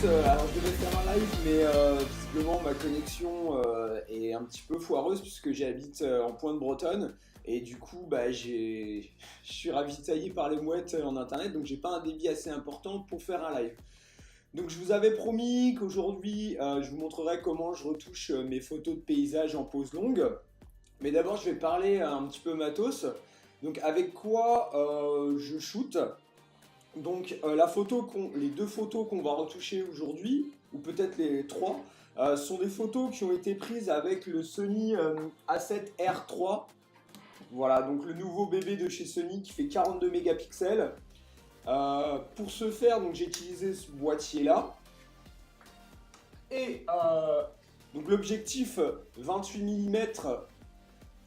alors je devais faire un live, mais visiblement ma connexion est un petit peu foireuse puisque j'habite en Pointe Bretonne et du coup je suis ravitaillé par les mouettes en internet, donc j'ai pas un débit assez important pour faire un live. Donc je vous avais promis qu'aujourd'hui je vous montrerai comment je retouche mes photos de paysages en pose longue, mais d'abord je vais parler un petit peu matos. Donc avec quoi je shoot. Donc les deux photos qu'on va retoucher aujourd'hui, ou peut-être les trois, sont des photos qui ont été prises avec le Sony A7R3. Voilà, donc le nouveau bébé de chez Sony qui fait 42 mégapixels. Pour ce faire, donc j'ai utilisé ce boîtier-là. Et donc l'objectif 28 mm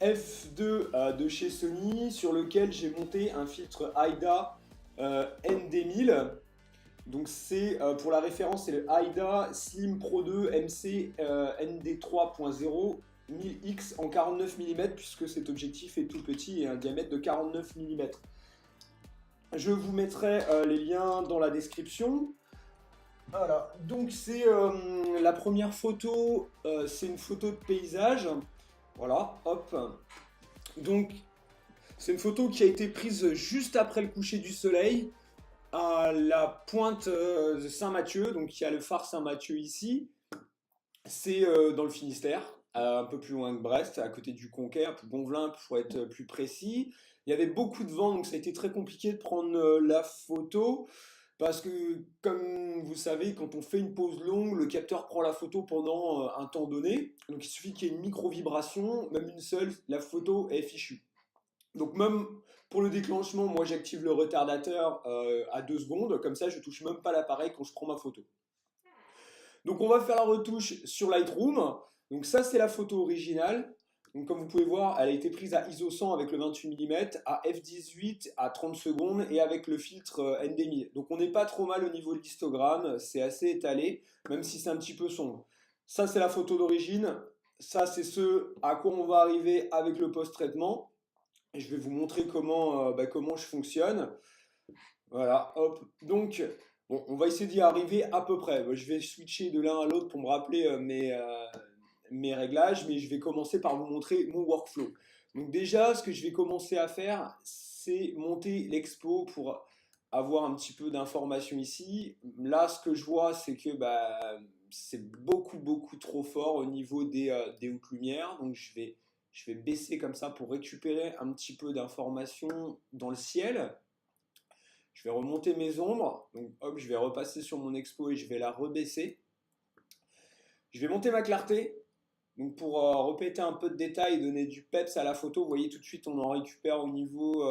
f2 de chez Sony sur lequel j'ai monté un filtre AIDA ND1000. Donc c'est pour la référence, c'est le AIDA Slim Pro 2 MC ND 3.0 1000X en 49 mm puisque cet objectif est tout petit et un diamètre de 49 mm. Je vous mettrai les liens dans la description. Voilà, donc c'est la première photo, c'est une photo de paysage. Voilà, hop. Donc c'est une photo qui a été prise juste après le coucher du soleil à la pointe de Saint-Mathieu, donc il y a le phare Saint-Mathieu ici, c'est dans le Finistère, un peu plus loin que Brest, à côté du Conquet, à Bonvelin pour être plus précis. Il y avait beaucoup de vent, donc ça a été très compliqué de prendre la photo, parce que comme vous savez, quand on fait une pause longue, le capteur prend la photo pendant un temps donné, donc il suffit qu'il y ait une micro-vibration, même une seule, la photo est fichue. Donc même pour le déclenchement, moi j'active le retardateur à 2 secondes, comme ça je touche même pas l'appareil quand je prends ma photo. Donc on va faire la retouche sur Lightroom. Donc ça c'est la photo originale. Donc comme vous pouvez voir, elle a été prise à ISO 100 avec le 28 mm, à f18 à 30 secondes et avec le filtre ND1000. Donc on n'est pas trop mal au niveau de l'histogramme, c'est assez étalé, même si c'est un petit peu sombre. Ça c'est la photo d'origine, ça c'est ce à quoi on va arriver avec le post-traitement. Et je vais vous montrer comment je fonctionne. Voilà, hop. Donc, bon, on va essayer d'y arriver à peu près. Je vais switcher de l'un à l'autre pour me rappeler mes réglages, mais je vais commencer par vous montrer mon workflow. Donc déjà, ce que je vais commencer à faire, c'est monter l'expo pour avoir un petit peu d'informations ici. Là, ce que je vois, c'est que c'est beaucoup trop fort au niveau des hautes lumières. Donc je vais baisser comme ça pour récupérer un petit peu d'informations dans le ciel. Je vais remonter mes ombres. Donc hop, je vais repasser sur mon expo et je vais la rebaisser. Je vais monter ma clarté. Donc pour répéter un peu de détails et donner du peps à la photo, vous voyez tout de suite on en récupère au niveau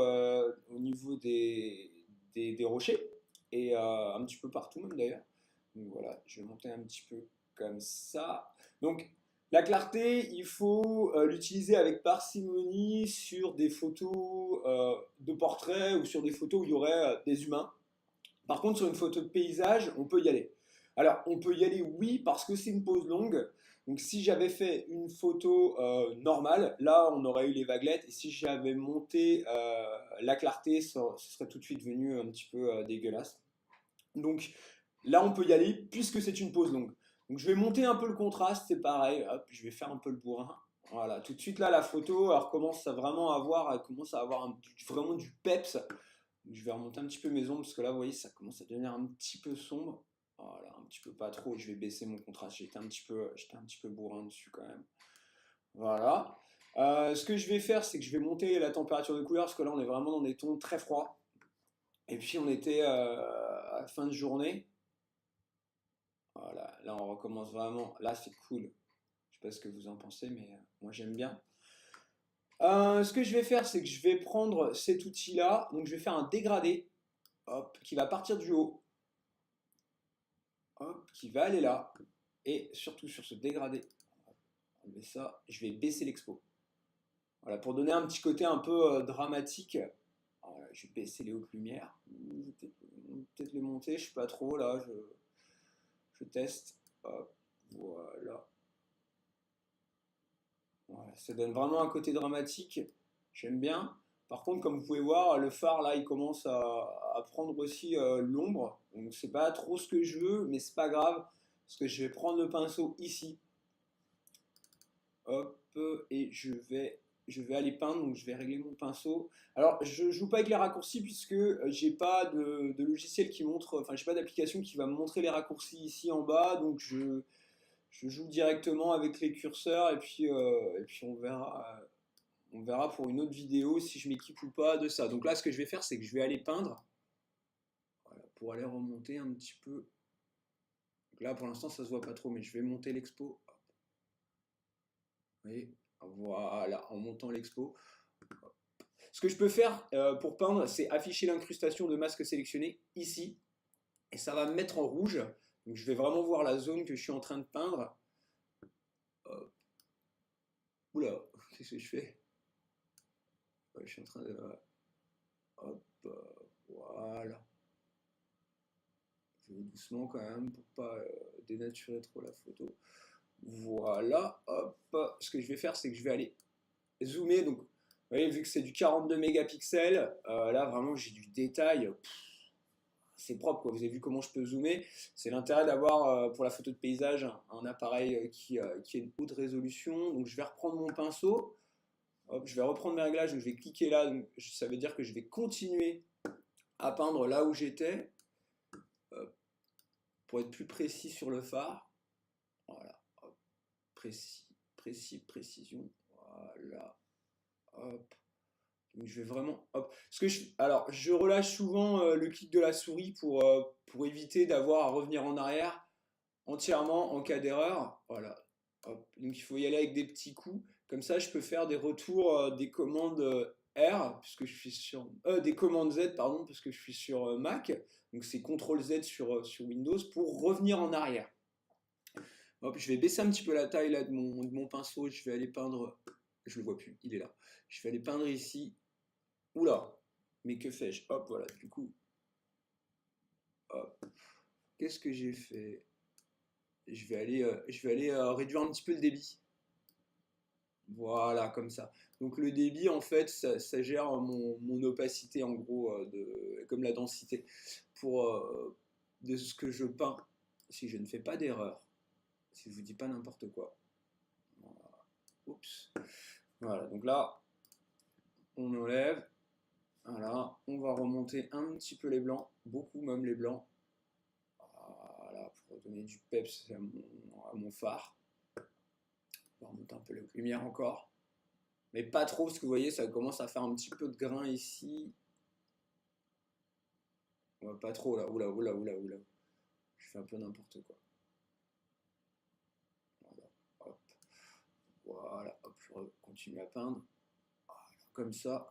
des rochers et un petit peu partout même d'ailleurs. Donc voilà, je vais monter un petit peu comme ça. Donc la clarté, il faut l'utiliser avec parcimonie sur des photos de portrait ou sur des photos où il y aurait des humains. Par contre, sur une photo de paysage, on peut y aller. Alors, on peut y aller, oui, parce que c'est une pose longue. Donc, si j'avais fait une photo normale, là, on aurait eu les vaguelettes. Et si j'avais monté la clarté, ce serait tout de suite venu un petit peu dégueulasse. Donc, là, on peut y aller puisque c'est une pose longue. Donc, je vais monter un peu le contraste, c'est pareil. Hop, je vais faire un peu le bourrin. Voilà, tout de suite là, la photo, elle commence à vraiment avoir, vraiment du peps. Je vais remonter un petit peu mes ombres parce que là, vous voyez, ça commence à devenir un petit peu sombre. Voilà, un petit peu pas trop. Je vais baisser mon contraste. J'étais un petit peu bourrin dessus quand même. Voilà. Ce que je vais faire, c'est que je vais monter la température de couleur parce que là, on est vraiment dans des tons très froids. Et puis, on était à la fin de journée. Voilà, là, on recommence vraiment. Là, c'est cool. Je sais pas ce que vous en pensez, mais moi, j'aime bien. Ce que je vais faire, c'est que je vais prendre cet outil-là. Donc, je vais faire un dégradé, hop, qui va partir du haut, hop, qui va aller là. Et surtout sur ce dégradé, on va enlever ça. Je vais baisser l'expo. Voilà, pour donner un petit côté un peu dramatique. Voilà, je vais baisser les hautes lumières. Peut-être les monter, je sais pas trop. Là, je teste. Hop, voilà. Voilà, ça donne vraiment un côté dramatique. J'aime bien. Par contre, comme vous pouvez voir, le phare là, il commence à prendre aussi l'ombre. Donc c'est pas trop ce que je veux, mais c'est pas grave, parce que je vais prendre le pinceau ici. Hop, et je vais aller peindre, donc je vais régler mon pinceau. Alors, je joue pas avec les raccourcis puisque j'ai pas de logiciel qui montre, enfin, j'ai pas d'application qui va me montrer les raccourcis ici en bas, donc je joue directement avec les curseurs et puis on verra pour une autre vidéo si je m'équipe ou pas de ça. Donc là, ce que je vais faire, c'est que je vais aller peindre, voilà, pour aller remonter un petit peu. Donc là, pour l'instant, ça se voit pas trop, mais je vais monter l'expo. Vous voyez, voilà, en montant l'expo. Ce que je peux faire pour peindre, c'est afficher l'incrustation de masque sélectionné ici, et ça va me mettre en rouge. Donc je vais vraiment voir la zone que je suis en train de peindre. Hop. Oula, qu'est-ce que je fais? Ouais, je suis en train de... Hop, voilà. Je vais doucement quand même pour pas dénaturer trop la photo. Voilà, hop. Ce que je vais faire, c'est que je vais aller zoomer. Donc, vous voyez, vu que c'est du 42 mégapixels, là vraiment j'ai du détail. C'est propre, quoi. Vous avez vu comment je peux zoomer. C'est l'intérêt d'avoir pour la photo de paysage un appareil qui a une haute résolution. Donc je vais reprendre mon pinceau. Hop, je vais reprendre mes réglages. Donc je vais cliquer là. Donc, ça veut dire que je vais continuer à peindre là où j'étais pour être plus précis sur le phare. Voilà. Hop. Précision. Voilà. Hop. Donc je vais vraiment, hop. Alors, je relâche souvent le clic de la souris pour éviter d'avoir à revenir en arrière entièrement en cas d'erreur. Voilà. Hop. Donc il faut y aller avec des petits coups. Comme ça, je peux faire des retours des commandes R, puisque je suis sur... des commandes Z, pardon, parce que je suis sur Mac. Donc c'est CTRL Z sur Windows pour revenir en arrière. Hop, je vais baisser un petit peu la taille là, de mon pinceau. Je vais aller peindre... Je le vois plus, il est là. Je vais aller peindre ici. Oula, mais que fais-je? Hop, voilà, du coup, hop. Qu'est-ce que j'ai fait? Je vais aller réduire un petit peu le débit. Voilà, comme ça. Donc le débit, en fait, ça gère mon opacité, en gros, comme la densité, de ce que je peins, si je ne fais pas d'erreur, si je vous dis pas n'importe quoi. Voilà. Oups. Voilà, donc là, on enlève. Voilà, on va remonter un petit peu les blancs, beaucoup même les blancs. Voilà, pour donner du peps à mon phare. On va remonter un peu la lumière encore. Mais pas trop, parce que vous voyez, ça commence à faire un petit peu de grain ici. Ouais, pas trop là, oula, oula, oula, oula. Je fais un peu n'importe quoi. Voilà, hop. Voilà, hop, je continue à peindre. Voilà, comme ça.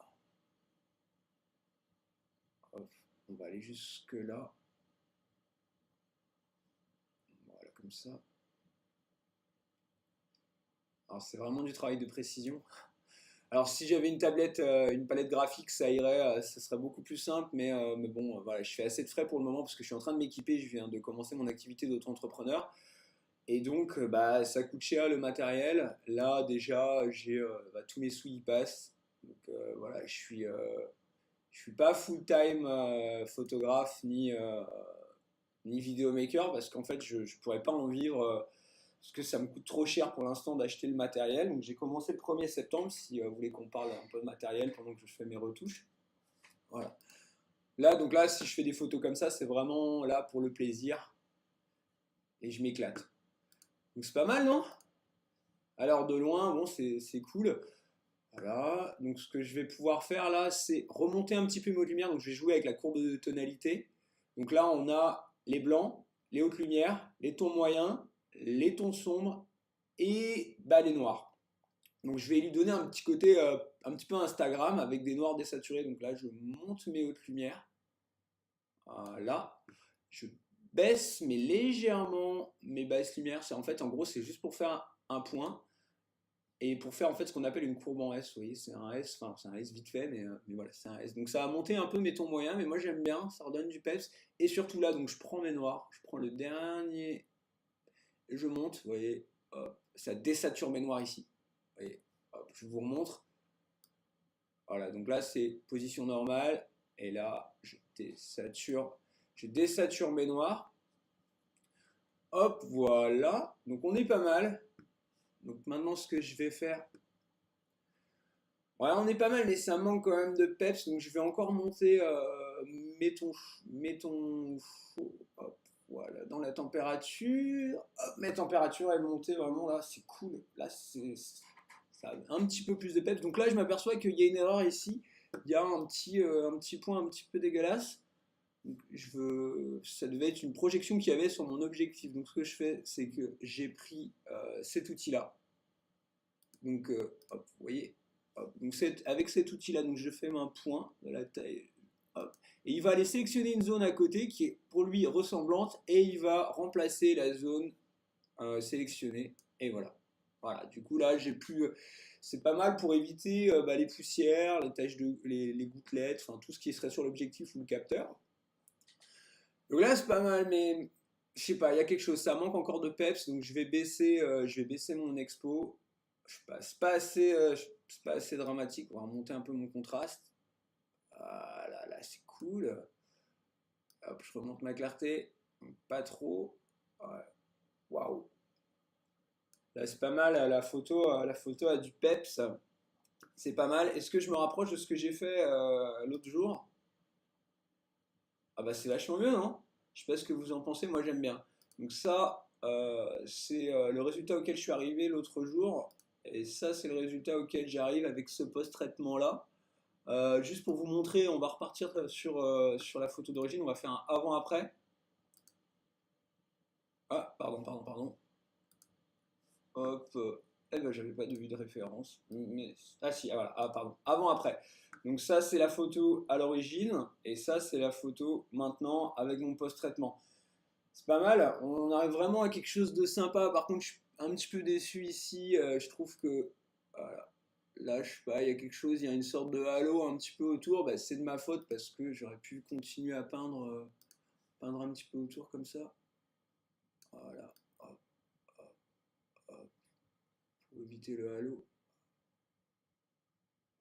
Hop, on va aller jusque là. Voilà, comme ça. Alors c'est vraiment du travail de précision. Alors si j'avais une tablette, une palette graphique, ça irait, ça serait beaucoup plus simple, mais bon, voilà, je fais assez de frais pour le moment parce que je suis en train de m'équiper, je viens de commencer mon activité d'auto-entrepreneur. Et donc, bah, ça coûte cher le matériel. Là, déjà, j'ai bah, tous mes sous y passent. Donc voilà, je suis pas full-time photographe ni vidéomaker parce qu'en fait, je pourrais pas en vivre parce que ça me coûte trop cher pour l'instant d'acheter le matériel. Donc j'ai commencé le 1er septembre, si vous voulez qu'on parle un peu de matériel pendant que je fais mes retouches. Voilà. Là, donc là, si je fais des photos comme ça, c'est vraiment là pour le plaisir et je m'éclate. Donc c'est pas mal, non? Alors de loin, bon, c'est cool. Voilà, donc ce que je vais pouvoir faire là, c'est remonter un petit peu mes lumières. Donc je vais jouer avec la courbe de tonalité. Donc là, on a les blancs, les hautes lumières, les tons moyens, les tons sombres et bah, les noirs. Donc je vais lui donner un petit côté un petit peu Instagram avec des noirs désaturés. Donc là, je monte mes hautes lumières. Voilà. Je baisse mais légèrement mes basses lumières. C'est en fait, en gros, c'est juste pour faire un point. Et pour faire en fait ce qu'on appelle une courbe en S, vous voyez, c'est un S, enfin c'est un S vite fait, mais voilà, c'est un S. Donc ça a monté un peu mes tons moyens, mais moi j'aime bien, ça redonne du peps. Et surtout là, donc je prends mes noirs, je prends le dernier, et je monte, vous voyez, hop, ça désature mes noirs ici. Vous voyez, hop, je vous remontre. Voilà, donc là c'est position normale. Et là, je désature mes noirs. Hop, voilà. Donc on est pas mal. Donc maintenant, ce que je vais faire. Ouais, on est pas mal, mais ça manque quand même de peps. Donc je vais encore monter. Mettons. Hop, voilà, dans la température. Hop, mes températures, elles montent vraiment là. C'est cool. Là, ça a un petit peu plus de peps. Donc là, je m'aperçois qu'il y a une erreur ici. Il y a un petit point un petit peu dégueulasse. Donc, ça devait être une projection qu'il y avait sur mon objectif. Donc ce que je fais, c'est que j'ai pris cet outil-là. Donc, hop, vous voyez, hop. Donc avec cet outil-là, donc je fais un point de la taille. Hop. Et il va aller sélectionner une zone à côté qui est pour lui ressemblante et il va remplacer la zone sélectionnée. Et voilà. Voilà. Du coup là, j'ai plus. C'est pas mal pour éviter les poussières, les taches les gouttelettes, enfin tout ce qui serait sur l'objectif ou le capteur. Donc là, c'est pas mal, mais je sais pas, il y a quelque chose, ça manque encore de peps, donc je vais baisser mon expo. Je sais pas, c'est pas assez dramatique, on va remonter un peu mon contraste. Ah là, c'est cool. Hop, je remonte ma clarté, pas trop. Ouais. Waouh. Là, c'est pas mal, la photo a du peps. C'est pas mal. Est-ce que je me rapproche de ce que j'ai fait l'autre jour? Ah bah c'est vachement mieux, non? Je sais pas ce que vous en pensez, moi j'aime bien. Donc ça, c'est le résultat auquel je suis arrivé l'autre jour. Et ça, c'est le résultat auquel j'arrive avec ce post-traitement-là. Juste pour vous montrer, on va repartir sur la photo d'origine, on va faire un avant-après. Ah, pardon. Hop. Eh ben, j'avais pas de vue de référence. Mais, ah si, ah, voilà, ah, pardon. Avant-après. Donc ça, c'est la photo à l'origine. Et ça, c'est la photo maintenant avec mon post-traitement. C'est pas mal. On arrive vraiment à quelque chose de sympa. Par contre, je suis un petit peu déçu ici. Je trouve que voilà. Là, je sais pas, il y a quelque chose, il y a une sorte de halo un petit peu autour. Bah, c'est de ma faute parce que j'aurais pu continuer à peindre un petit peu autour comme ça. Voilà. Hop, hop, hop. Pour éviter le halo.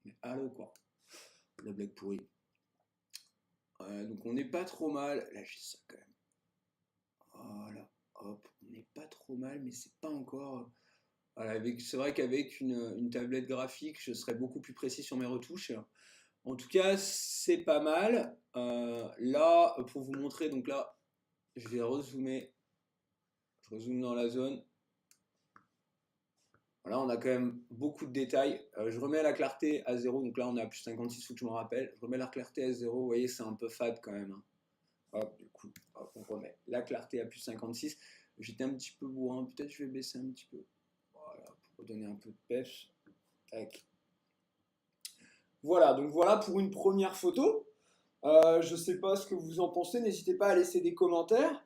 Mais halo quoi. La blague pourrie. Donc on n'est pas trop mal. Là, j'ai ça quand même. Voilà. Hop. On n'est pas trop mal, mais c'est pas encore. Voilà, c'est vrai qu'avec une tablette graphique, je serais beaucoup plus précis sur mes retouches. En tout cas, c'est pas mal. Là, pour vous montrer, donc là, je vais rezoomer. Je rezoome dans la zone. Voilà, on a quand même beaucoup de détails. Je remets la clarté à 0. Donc là, on est à plus 56, faut que je me rappelle. Je remets la clarté à 0. Vous voyez, c'est un peu fade quand même, hein. Hop, du coup, hop, on remet la clarté à plus 56. J'étais un petit peu bourrin. Peut-être je vais baisser un petit peu. Voilà, pour donner un peu de peps. Tac. Voilà, donc voilà pour une première photo. Je ne sais pas ce que vous en pensez, n'hésitez pas à laisser des commentaires.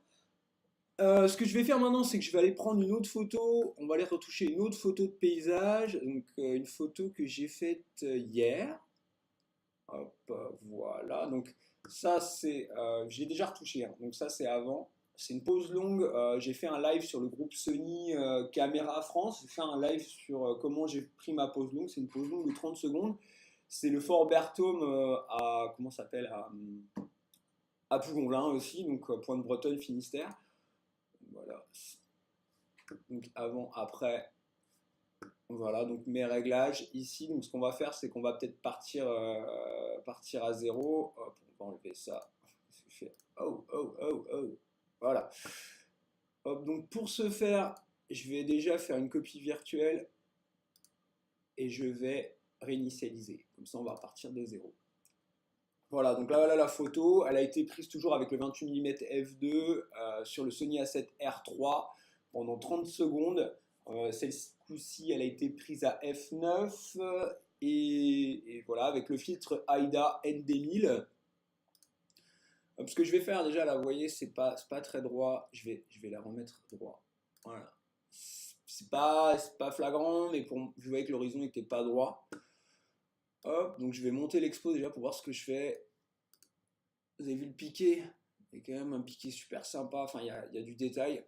Ce que je vais faire maintenant, c'est que je vais aller prendre une autre photo, on va aller retoucher une autre photo de paysage, donc une photo que j'ai faite hier. Hop, voilà, donc ça c'est, j'ai déjà retouché, hein. Donc ça c'est avant. C'est une pause longue, j'ai fait un live sur le groupe Sony Caméra France, j'ai fait un live sur comment j'ai pris ma pause longue, c'est une pause longue de 30 secondes. C'est le Fort Berthaume à, comment ça s'appelle, à Pougonglin aussi, donc Pointe-Bretonne, Finistère. Voilà. Donc avant, après, voilà, donc mes réglages ici. Donc ce qu'on va faire, c'est qu'on va peut-être partir à 0. Hop, on va enlever ça. Oh. Voilà. Hop, donc pour ce faire, je vais déjà faire une copie virtuelle et je vais réinitialiser. Comme ça, on va repartir de 0. Voilà, donc là, voilà la photo. Elle a été prise toujours avec le 28 mm f2 sur le Sony A7R3 pendant 30 secondes. Celle-ci, elle a été prise à f9 et voilà, avec le filtre AIDA ND1000. Ce que je vais faire déjà, là, vous voyez, c'est pas très droit. Je vais la remettre droit. Voilà. C'est pas flagrant, mais vous voyez que l'horizon n'était pas droit. Hop, donc je vais monter l'expo déjà pour voir ce que je fais. Vous avez vu le piqué? Il y a quand même un piqué super sympa, enfin il y a du détail.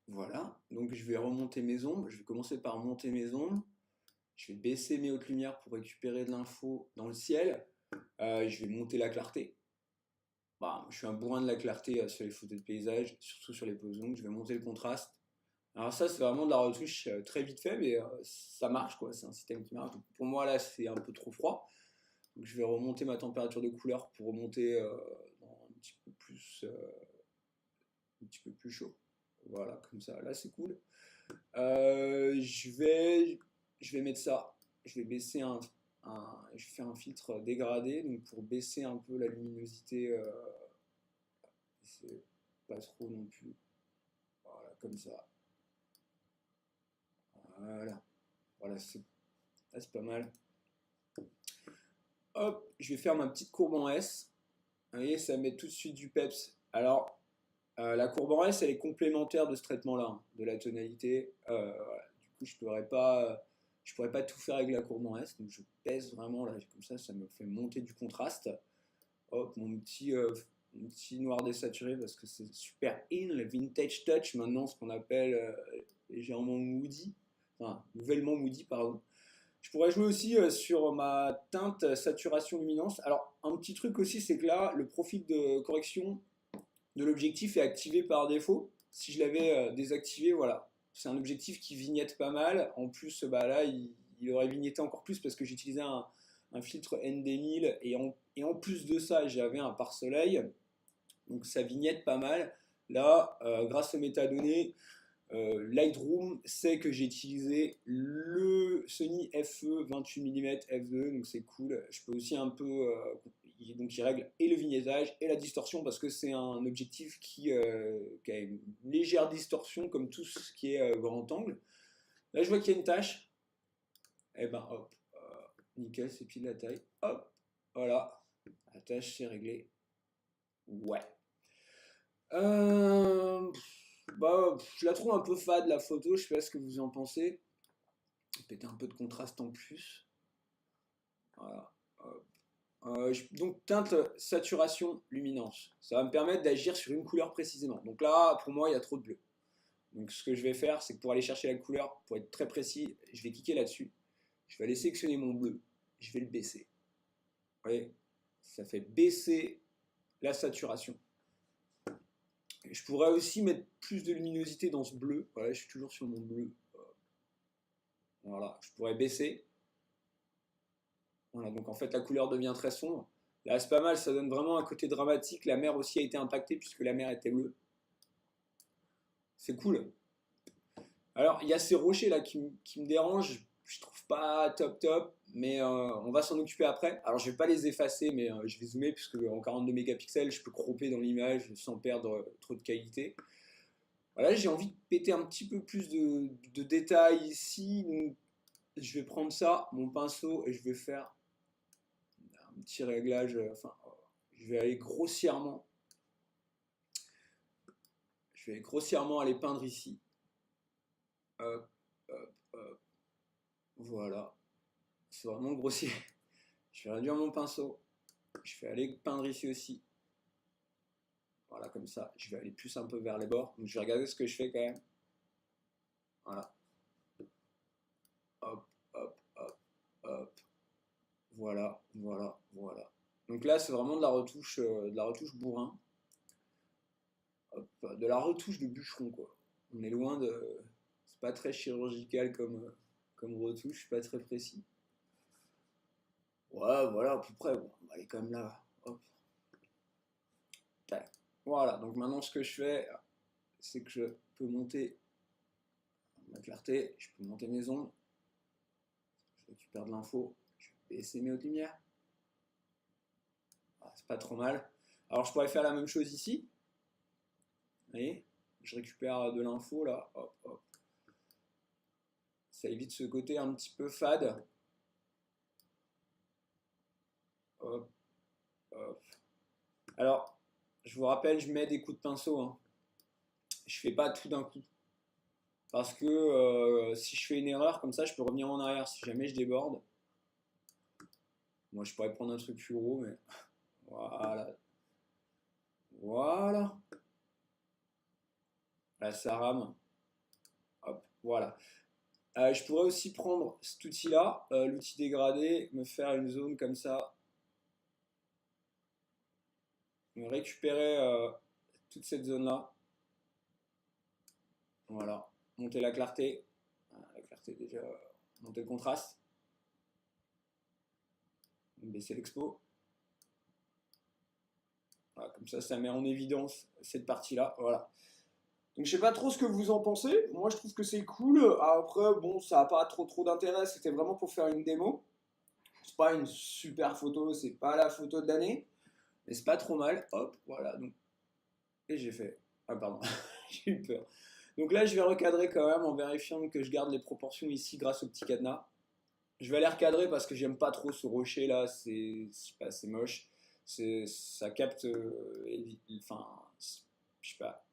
Voilà, donc je vais remonter mes ombres. Je vais commencer par monter mes ombres. Je vais baisser mes hautes lumières pour récupérer de l'info dans le ciel. Je vais monter la clarté. Bah, je suis un bourrin de la clarté sur les photos de paysage, surtout sur les poses longues. Je vais monter le contraste. Alors ça, c'est vraiment de la retouche très vite fait, mais ça marche, quoi. C'est un système qui marche. Donc, pour moi, là, c'est un peu trop froid. Donc, je vais remonter ma température de couleur pour remonter dans un petit peu plus chaud. Voilà, comme ça. Là, c'est cool. Je vais mettre ça. Je vais baisser je vais faire un filtre dégradé, donc pour baisser un peu la luminosité. C'est pas trop non plus. Voilà, comme ça. Voilà. Voilà, c'est pas mal. Hop, je vais faire ma petite courbe en S. Vous voyez, ça met tout de suite du peps. Alors, la courbe en S, elle est complémentaire de ce traitement-là, hein, de la tonalité. Voilà. Du coup, je pourrais pas tout faire avec la courbe en S, donc je pèse vraiment là, comme ça me fait monter du contraste. Hop, mon petit noir désaturé parce que c'est super in, le vintage touch maintenant, ce qu'on appelle légèrement moody, enfin nouvellement moody, pardon. Je pourrais jouer aussi sur ma teinte saturation luminance. Alors, un petit truc aussi, c'est que là, le profil de correction de l'objectif est activé par défaut. Si je l'avais désactivé, voilà. C'est un objectif qui vignette pas mal. En plus, bah là, il aurait vignetté encore plus parce que j'utilisais un filtre ND1000 et en plus de ça, j'avais un pare-soleil. Donc ça vignette pas mal. Là, grâce aux métadonnées, Lightroom sait que j'ai utilisé le Sony FE 28 mm f2, donc c'est cool. Je peux aussi un peu, donc il règle et le vignettage et la distorsion parce que c'est un objectif qui a une légère distorsion comme tout ce qui est grand angle. Là je vois qu'il y a une tâche, et ben hop, nickel, c'est pile la taille, hop, voilà, la tâche c'est réglé. Ouais. Euh, Bah, je la trouve un peu fade la photo, je sais pas ce que vous en pensez. Peut-être un peu de contraste en plus. Voilà. Donc teinte, saturation, luminance. Ça va me permettre d'agir sur une couleur précisément. Donc là, pour moi, il y a trop de bleu. Donc ce que je vais faire, c'est que pour aller chercher la couleur, pour être très précis, je vais cliquer là-dessus. Je vais aller sélectionner mon bleu. Je vais le baisser. Vous voyez, ça fait baisser la saturation. Je pourrais aussi mettre plus de luminosité dans ce bleu. Voilà, je suis toujours sur mon bleu. Voilà, je pourrais baisser. Voilà, donc en fait la couleur devient très sombre. Là c'est pas mal, ça donne vraiment un côté dramatique. La mer aussi a été impactée puisque la mer était bleue. C'est cool. Alors il y a ces rochers là qui me dérangent. Je trouve pas top top, mais on va s'en occuper après. Alors je vais pas les effacer, mais je vais zoomer puisque en 42 mégapixels, je peux cropper dans l'image sans perdre trop de qualité. Voilà, j'ai envie de péter un petit peu plus de détails ici. Donc, je vais prendre ça, mon pinceau, et je vais faire un petit réglage. Enfin, je vais aller grossièrement. Je vais grossièrement aller peindre ici. Hop, hop, hop. Voilà. C'est vraiment grossier. Je vais réduire mon pinceau. Je vais aller peindre ici aussi. Voilà, comme ça. Je vais aller plus un peu vers les bords. Donc, je vais regarder ce que je fais quand même. Voilà. Hop, hop, hop, hop. Voilà, voilà, voilà. Donc là, c'est vraiment de la retouche bourrin. Hop, de la retouche de bûcheron, quoi. On est loin de. C'est pas très chirurgical comme retouche, pas très précis. Ouais, voilà, à peu près. Bon, on va aller comme là. Hop. Tac. Voilà, donc maintenant, ce que je fais, c'est que je peux monter ma clarté, je peux monter mes ombres, je récupère de l'info, je vais baisser mes hautes lumières. Voilà, c'est pas trop mal. Alors, je pourrais faire la même chose ici. Vous voyez, je récupère de l'info là, hop, hop. Ça évite ce côté un petit peu fade. Hop, hop. Alors, je vous rappelle, je mets des coups de pinceau, hein. Je fais pas tout d'un coup. Parce que si je fais une erreur comme ça, je peux revenir en arrière si jamais je déborde. Moi, je pourrais prendre un truc plus gros, mais voilà. Voilà. Là, ça rame. Hop, voilà. Je pourrais aussi prendre cet outil-là, l'outil dégradé, me faire une zone comme ça, me récupérer toute cette zone-là. Voilà, monter la clarté. La clarté déjà, monter le contraste, baisser l'expo. Voilà, comme ça met en évidence cette partie-là. Voilà. Donc je sais pas trop ce que vous en pensez. Moi je trouve que c'est cool. Après bon ça n'a pas trop d'intérêt. C'était vraiment pour faire une démo. C'est pas une super photo, c'est pas la photo de l'année, mais c'est pas trop mal. Hop, voilà. Donc et j'ai fait. Ah pardon, j'ai eu peur. Donc là je vais recadrer quand même en vérifiant que je garde les proportions ici grâce au petit cadenas. Je vais aller recadrer parce que j'aime pas trop ce rocher là. C'est moche. Ça capte. Enfin, je sais pas.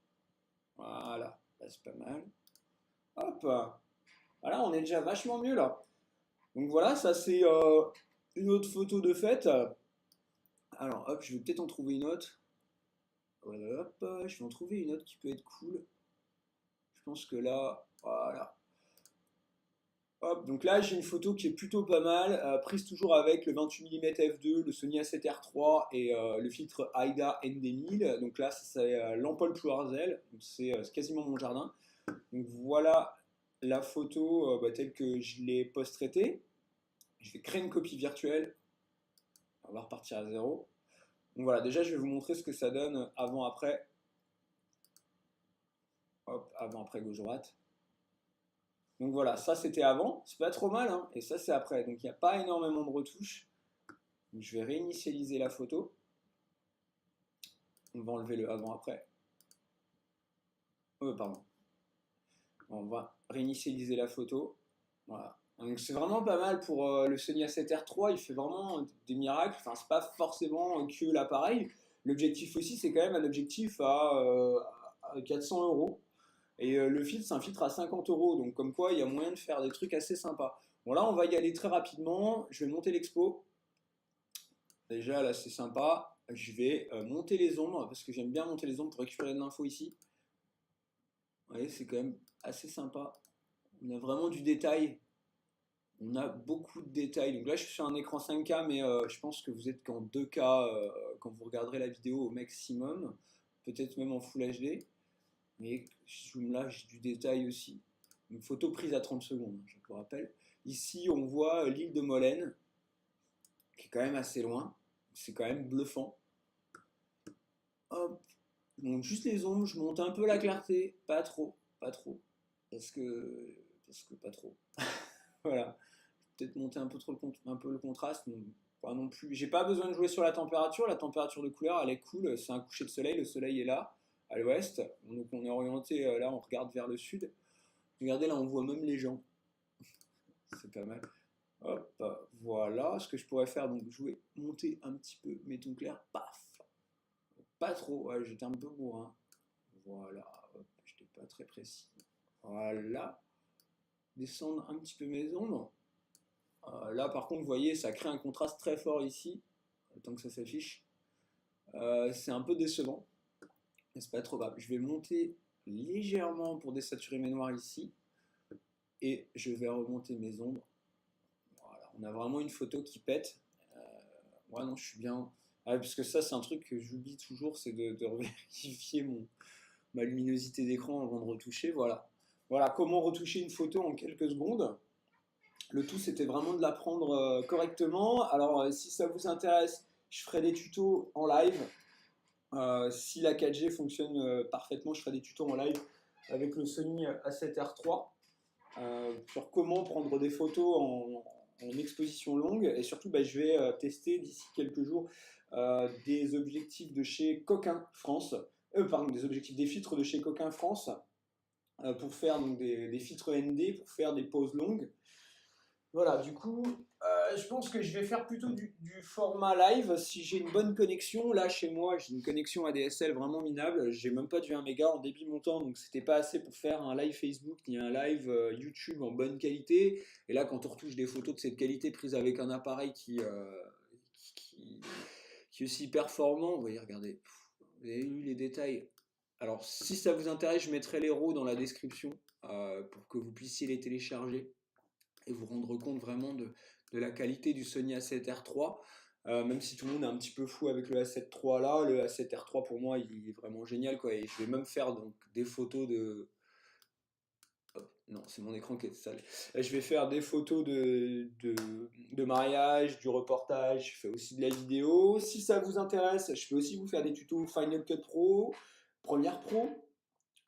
Voilà, là, c'est pas mal. Hop, voilà, on est déjà vachement mieux là. Donc voilà, ça c'est une autre photo de fête. Alors hop, je vais peut-être en trouver une autre. Voilà, hop, je vais en trouver une autre qui peut être cool. Je pense que là, voilà. Hop, donc là j'ai une photo qui est plutôt pas mal, prise toujours avec le 28 mm f2, le Sony A7R3 et le filtre AIDA ND1000. Donc là c'est l'Ampol Ploirzel, c'est quasiment mon jardin. Donc voilà la photo telle que je l'ai post-traitée. Je vais créer une copie virtuelle. On va repartir à zéro. Donc voilà, déjà je vais vous montrer ce que ça donne avant-après. Hop, avant-après gauche-droite. Donc voilà, ça c'était avant, c'est pas trop mal, hein, et ça c'est après. Donc il n'y a pas énormément de retouches. Donc, je vais réinitialiser la photo. On va enlever le avant-après. Pardon. On va réinitialiser la photo. Voilà. Donc c'est vraiment pas mal pour le Sony A7R3, il fait vraiment des miracles. Enfin, c'est pas forcément que l'appareil. L'objectif aussi, c'est quand même un objectif à 400 euros. Et le filtre, c'est un filtre à 50 euros. Donc comme quoi, il y a moyen de faire des trucs assez sympas. Bon là, on va y aller très rapidement. Je vais monter l'expo. Déjà, là, c'est sympa. Je vais monter les ombres, parce que j'aime bien monter les ombres pour récupérer de l'info ici. Vous voyez, c'est quand même assez sympa. On a vraiment du détail. On a beaucoup de détails. Donc là, je suis sur un écran 5K, mais je pense que vous êtes qu'en 2K quand vous regarderez la vidéo au maximum. Peut-être même en Full HD. Mais je zoome là, j'ai du détail aussi. Une photo prise à 30 secondes, je vous rappelle. Ici, on voit l'île de Molène, qui est quand même assez loin. C'est quand même bluffant. Hop. Donc juste les ombres, je monte un peu la clarté. Pas trop, pas trop. Parce que pas trop. Voilà. Peut-être monter un peu trop un peu le contraste, mais pas non plus. J'ai pas besoin de jouer sur la température. La température de couleur, elle est cool. C'est un coucher de soleil. Le soleil est là, à l'ouest. Donc on est orienté, là, on regarde vers le sud. Regardez, là, on voit même les gens. C'est pas mal. Hop, voilà. Ce que je pourrais faire, donc jouer, monter un petit peu mes tons clairs. Paf. Pas trop. Ouais, j'étais un peu bourrin. Voilà. Hop, j'étais pas très précis. Voilà. Descendre un petit peu mes ombres. Là, par contre, vous voyez, ça crée un contraste très fort ici, tant que ça s'affiche. C'est un peu décevant, mais c'est pas trop grave. Je vais monter légèrement pour désaturer mes noirs ici, et je vais remonter mes ombres. Voilà, on a vraiment une photo qui pète. Ouais, non, je suis bien. Parce que ça, c'est un truc que j'oublie toujours, c'est de vérifier ma luminosité d'écran avant de retoucher. Voilà. Voilà comment retoucher une photo en quelques secondes. Le tout, c'était vraiment de l'apprendre correctement. Alors, si ça vous intéresse, je ferai des tutos en live. Si la 4G fonctionne parfaitement, je ferai des tutos en live avec le Sony A7R3 sur comment prendre des photos en exposition longue. Et surtout, je vais tester d'ici quelques jours des objectifs de chez Coquin France. Pardon, des filtres de chez Coquin France pour faire donc, des filtres ND, pour faire des poses longues. Voilà, du coup, je pense que je vais faire plutôt du format live si j'ai une bonne connexion. Là, chez moi, j'ai une connexion ADSL vraiment minable. J'ai même pas du 1 méga en débit montant, donc c'était pas assez pour faire un live Facebook ni un live YouTube en bonne qualité. Et là, quand on retouche des photos de cette qualité prises avec un appareil qui, qui est aussi performant, vous voyez, regardez, vous avez vu les détails. Alors, si ça vous intéresse, je mettrai les RAW dans la description. pour que vous puissiez les télécharger et vous rendre compte vraiment de la qualité du Sony A7R3. Même si tout le monde est un petit peu fou avec le A7 III là, le A7R3 pour moi il est vraiment génial quoi. Et je vais même faire donc des photos de. Hop, non, c'est mon écran qui est sale. Je vais faire des photos de mariage, du reportage, je fais aussi de la vidéo. Si ça vous intéresse, je peux aussi vous faire des tutos Final Cut Pro, Premiere Pro.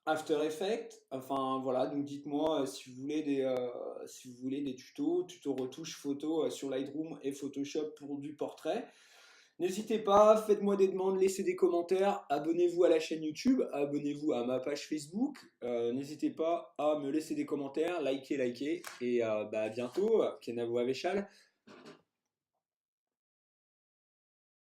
After Effects, enfin voilà, donc dites-moi si vous voulez des tutos retouches photo sur Lightroom et Photoshop pour du portrait. N'hésitez pas, faites-moi des demandes, laissez des commentaires, abonnez-vous à la chaîne YouTube, abonnez-vous à ma page Facebook, n'hésitez pas à me laisser des commentaires, likez, et bah, à bientôt, Kenavo Avechal.